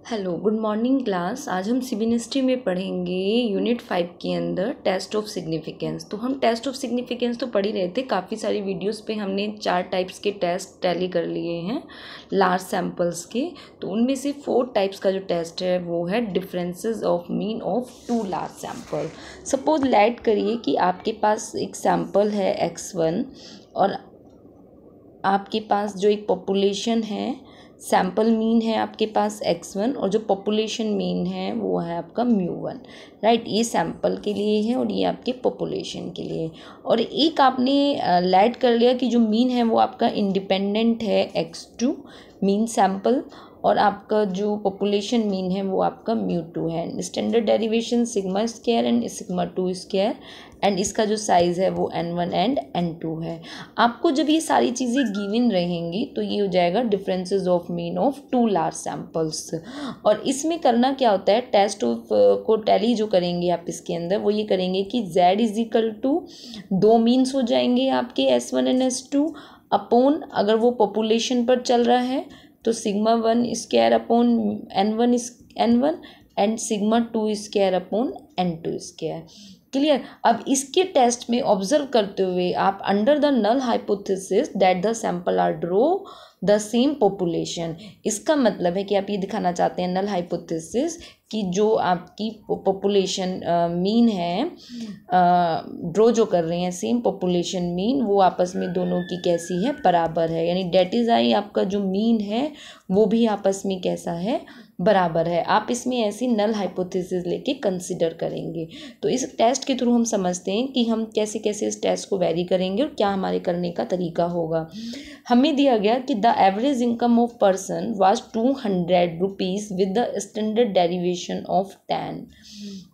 Hello good morning class. आज हम सिविनिस्ट्री में पढ़ेंगे यूनिट 5 के अंदर टेस्ट ऑफ सिग्निफिकेंस। तो हम टेस्ट ऑफ सिग्निफिकेंस तो पढ़ ही रहे थे, काफ़ी सारी वीडियोस पे हमने 4 टाइप्स के टेस्ट टैली कर लिए हैं लार्ज सैम्पल्स के। तो उनमें से 4 टाइप्स का जो टेस्ट है वो है differences of mean of 2 large sample. Suppose let करिए कि आपके पास एक सैम्पल है x1 और आपके पास जो एक पॉपुलेशन है, सैम्पल मीन है आपके पास x1 और जो पॉपुलेशन मीन है वो है आपका μ1, राइट। ये सैम्पल के लिए है और ये आपके पॉपुलेशन के लिए। और एक आपने लेट कर लिया कि जो मीन है वो आपका इंडिपेंडेंट है x2 मीन सैम्पल, और आपका जो पॉपुलेशन मीन है वो आपका μ2 है। Standard derivation sigma square and sigma 2 square, and इसका जो साइज़ है वो n1 एंड n2 है। आपको जब ये सारी चीज़ें गिवन रहेंगी तो ये हो जाएगा differences of mean of 2 large samples. और इसमें करना क्या होता है, टेस्ट ऑफ को टैली जो करेंगे आप इसके अंदर वो ये करेंगे कि z is equal to 2 means हो जाएंगे आपके s1 एंड s2 अपॉन, अगर वो पॉपुलेशन पर चल रहा है तो sigma 1 square upon n1 and sigma 2 square upon n2 square. Clear. अब इसके टेस्ट में ऑब्जर्व करते हुए आप under the null hypothesis that the sample are draw the same population, इसका मतलब है कि आप ये दिखाना चाहते हैं नल हाइपोथेसिस कि जो आपकी पॉपुलेशन मीन है ड्रॉ जो कर रहे हैं सेम पॉपुलेशन मीन, वो आपस में दोनों की कैसी है, बराबर है। यानी डेट इज आई आपका जो मीन है वो भी आपस में कैसा है, बराबर है। आप इसमें ऐसी नल हाइपोथेसिस लेके कंसिडर करेंगे। तो इस टेस्ट के थ्रू हम समझते हैं कि हम कैसे कैसे इस टेस्ट को वेरी करेंगे और क्या हमारे करने का तरीका होगा। हमें दिया गया कि the average income of person was 200 rupees with the standard derivation of 10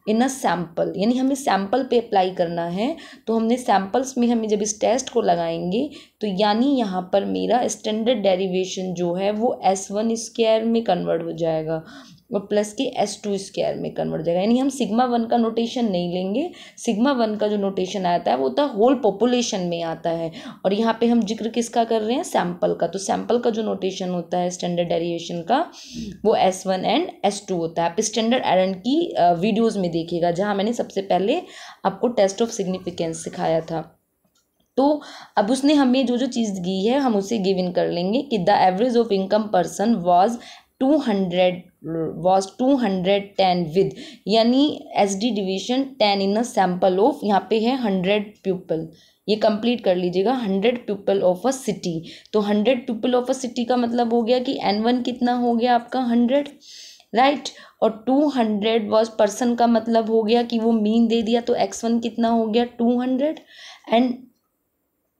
in a sample. यानी हमें सैम्पल पे अप्लाई करना है, तो हमने सैम्पल्स में हमें जब इस टेस्ट को लगाएंगे तो यानी यहाँ पर मेरा स्टैंडर्ड डेरिवेशन जो है वो s1 स्क्वायर में कन्वर्ट हो जाएगा और प्लस के s2 स्क्वायर में कन्वर्ट हो जाएगा। यानी हम सिग्मा 1 का नोटेशन नहीं लेंगे, सिग्मा 1 का जो नोटेशन आता है वो होता है होल पॉपुलेशन में आता है, और यहाँ पे हम जिक्र किसका कर रहे हैं, सैम्पल का। तो सैम्पल का जो नोटेशन होता है स्टैंडर्ड डेरिवेशन का वो s1 एंड s2 होता है। आप स्टैंडर्ड एरर की वीडियोज़ में देखिएगा जहाँ मैंने सबसे पहले आपको टेस्ट ऑफ सिग्निफिकेंस सिखाया था। तो अब उसने हमें जो जो चीज़ दी है हम उसे गिवन कर लेंगे कि the average of income person was 210 with, यानी SD division 10 in a sample of, यहाँ पे है 100 पीपल, ये कंप्लीट कर लीजिएगा, 100 पीपल ऑफ अ सिटी। तो 100 पीपल ऑफ अ सिटी का मतलब हो गया कि n1 कितना हो गया आपका 100, राइट। और 200 वॉज पर्सन का मतलब हो गया कि वो मीन दे दिया, तो x1 कितना हो गया 200, एंड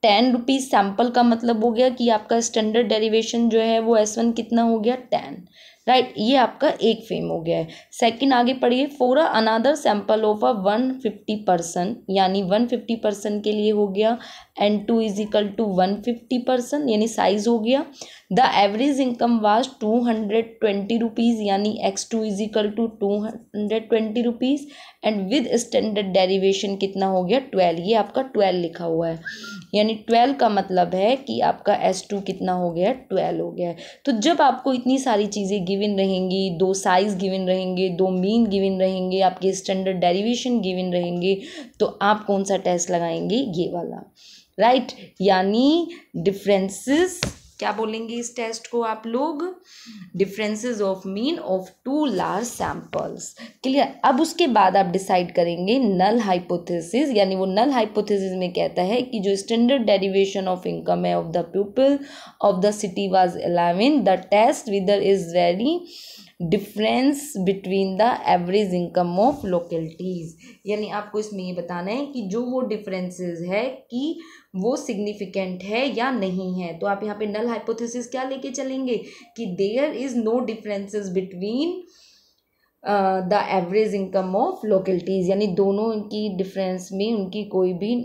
10 रुपीज़ सैम्पल का मतलब हो गया कि आपका स्टैंडर्ड डेरिवेशन जो है वो s1 कितना हो गया 10, राइट। ये आपका एक फेम हो गया है। सेकंड आगे पढ़िए, for another sample of a 150%, यानी 150% के लिए हो गया n2 इज इक्वल टू 150%, यानी साइज हो गया। The average income was 220 rupees, यानी x2 is equal to 220 rupees, and with standard derivation कितना हो गया 12, ये आपका 12 लिखा हुआ है, यानी 12 का मतलब है कि आपका s2 कितना हो गया 12 हो गया है। तो जब आपको इतनी सारी चीज़ें गिवन रहेंगी, 2 साइज गिवन रहेंगे, 2 मीन गिवन रहेंगे, आपके स्टैंडर्ड डेरिवेशन गिवन रहेंगे, तो आप कौन सा टेस्ट लगाएंगे, ये वाला, राइट। यानी डिफरेंसेस, क्या बोलेंगे इस टेस्ट को आप लोग, differences of mean of 2 large samples. Clear. अब उसके बाद आप डिसाइड करेंगे नल हाइपोथेसिस, यानी वो नल हाइपोथेसिस में कहता है कि जो स्टैंडर्ड डेरिवेशन ऑफ इनकम है of the people of the city was 11, the test whether is very difference between the average income of localities. यानी आपको इसमें ये बताना है कि जो वो डिफरेंसेस है कि वो सिग्निफिकेंट है या नहीं है। तो आप यहाँ पे नल हाइपोथेसिस क्या लेके चलेंगे कि there is no differences between the average income of localities, यानी दोनों की डिफरेंस में उनकी कोई भी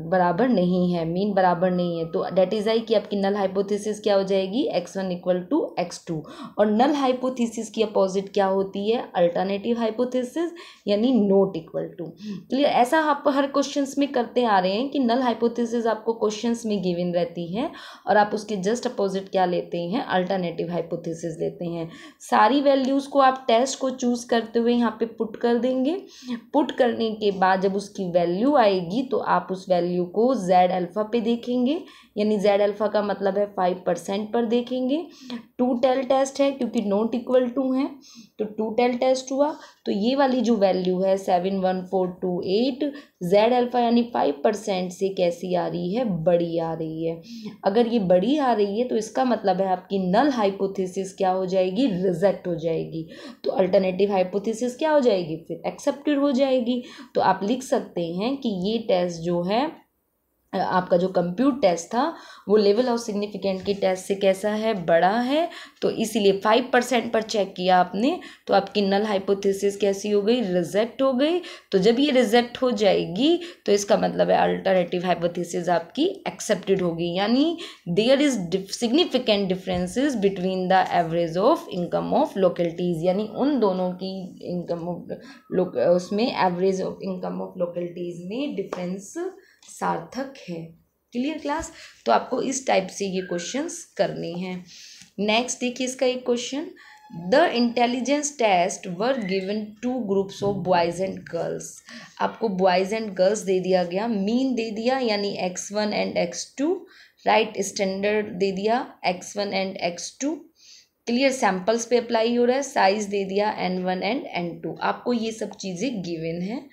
बराबर नहीं है, मीन बराबर नहीं है। तो डेट इज़ आई कि आपकी नल हाइपोथेसिस क्या हो जाएगी, x1 इक्वल टू x2। और नल हाइपोथेसिस की अपोजिट क्या होती है, अल्टरनेटिव हाइपोथेसिस, यानी नॉट इक्वल टू। क्लियर। ऐसा आप हर क्वेश्चंस में करते आ रहे हैं कि नल हाइपोथेसिस आपको क्वेश्चंस में गिवन रहती है और आप उसके जस्ट अपोजिट क्या लेते हैं, अल्टरनेटिव हाइपोथेसिस लेते हैं। सारी वैल्यूज़ को आप टेस्ट को चूज करते हुए यहाँ पे पुट कर देंगे। पुट करने के बाद जब उसकी वैल्यू आएगी तो आप उस वैल्यू को जेड अल्फा पे देखेंगे, यानी जेड अल्फा का मतलब है 5% पर देखेंगे। टू टेल टेस्ट है क्योंकि नॉट इक्वल टू है, तो टू टेल टेस्ट हुआ। तो ये वाली जो वैल्यू है 71428 जेड अल्फा यानी 5% से कैसी आ रही है, बड़ी आ रही है। अगर ये बड़ी आ रही है तो इसका मतलब है आपकी नल हाइपोथेसिस क्या हो जाएगी, रिजेक्ट हो जाएगी। तो अल्टरनेटिव हाइपोथेसिस क्या हो जाएगी, फिर एक्सेप्टेड हो जाएगी। तो आप लिख सकते हैं कि ये टेस्ट जो है आपका जो कंप्यूट टेस्ट था वो लेवल ऑफ सिग्निफिकेंट के टेस्ट से कैसा है, बड़ा है। तो इसीलिए 5% पर चेक किया आपने तो आपकी नल हाइपोथेसिस कैसी हो गई, रिजेक्ट हो गई। तो जब ये रिजेक्ट हो जाएगी तो इसका मतलब है अल्टरनेटिव हाइपोथेसिस आपकी एक्सेप्टेड होगी, यानी there is significant differences between the average of income of localities, यानी उन दोनों की इनकम ऑफ उसमें average of income of localities में डिफरेंस सार्थक है। Clear class. तो आपको इस टाइप से ये क्वेश्चंस करने हैं। नेक्स्ट देखिए इसका एक question, the intelligence test were given to groups of boys and girls. आपको बॉयज़ एंड गर्ल्स दे दिया गया, मीन दे दिया यानी x1 and x2, right, standard दे दिया x1 and x2। Clear, samples पे अप्लाई हो रहा है, साइज दे दिया n1 एंड n2। आपको ये सब चीज़ें गिवन है।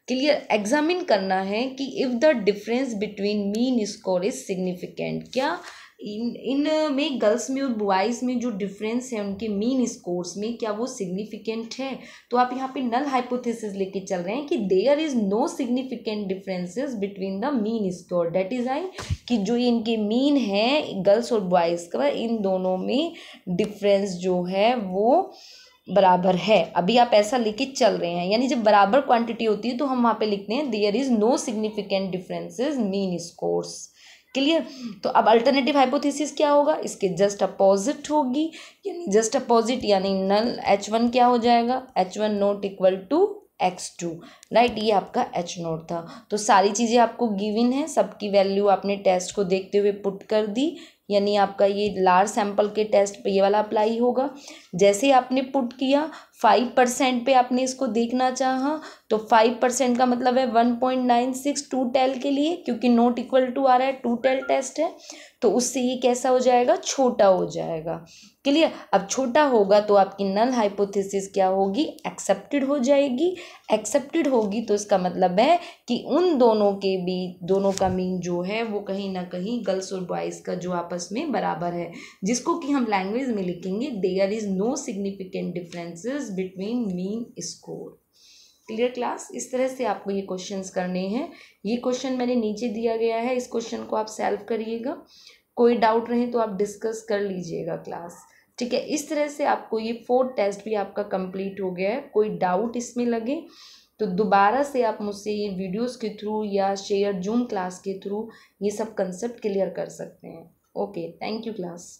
क्लियर, एग्जामिन करना है कि if the difference between mean score is significant, क्या इन में गर्ल्स में और बॉयज़ में जो डिफरेंस है उनके मीन स्कोर्स में क्या वो सिग्निफिकेंट है। तो आप यहाँ पे नल हाइपोथेसिस लेके चल रहे हैं कि there is no significant differences between the mean score, that is I कि जो इनके मीन है गर्ल्स और बॉयज़ का, इन दोनों में डिफरेंस जो है वो बराबर है। अभी आप ऐसा लेके चल रहे हैं, यानी जब बराबर क्वांटिटी होती है तो हम वहाँ पे लिखते हैं there is no significant differences mean scores. Clear. तो अब अल्टरनेटिव हाइपोथेसिस क्या होगा, इसके जस्ट अपोजिट होगी, यानी जस्ट अपोजिट यानी नल h1 क्या हो जाएगा, h1 not equal to x2, right. ये आपका h नॉट था। तो सारी चीज़ें आपको गिवन है, सबकी वैल्यू आपने टेस्ट को देखते हुए पुट कर दी, यानी आपका ये लार्ज सैंपल के टेस्ट पे ये वाला अप्लाई होगा। जैसे आपने पुट किया 5% पे आपने इसको देखना चाहा तो 5% का मतलब है 1.96 टू टेल के लिए, क्योंकि नॉट इक्वल टू आ रहा है, टू टेल टेस्ट है, तो उससे ये कैसा हो जाएगा, छोटा हो जाएगा। क्लियर। अब छोटा होगा तो आपकी नल हाइपोथेसिस क्या होगी, एक्सेप्टेड हो जाएगी। एक्सेप्टेड होगी तो इसका मतलब है कि उन दोनों के बीच, दोनों का मीन जो है वो कहीं ना कहीं गर्ल्स और बॉयज़ का जो आपस में बराबर है, जिसको कि हम लैंग्वेज में लिखेंगे there is no significant differences between mean score. Clear class. इस तरह से आपको ये क्वेश्चंस करने हैं। ये क्वेश्चन मैंने नीचे दिया गया है, इस क्वेश्चन को आप सॉल्व करिएगा। कोई डाउट रहे तो आप डिस्कस कर लीजिएगा क्लास, ठीक है। इस तरह से आपको ये 4 टेस्ट भी आपका कंप्लीट हो गया है। कोई डाउट इसमें लगे तो दोबारा से आप मुझसे ये वीडियोस के थ्रू या शेयर जूम क्लास के थ्रू ये सब कंसेप्ट क्लियर कर सकते हैं। Okay, thank you class.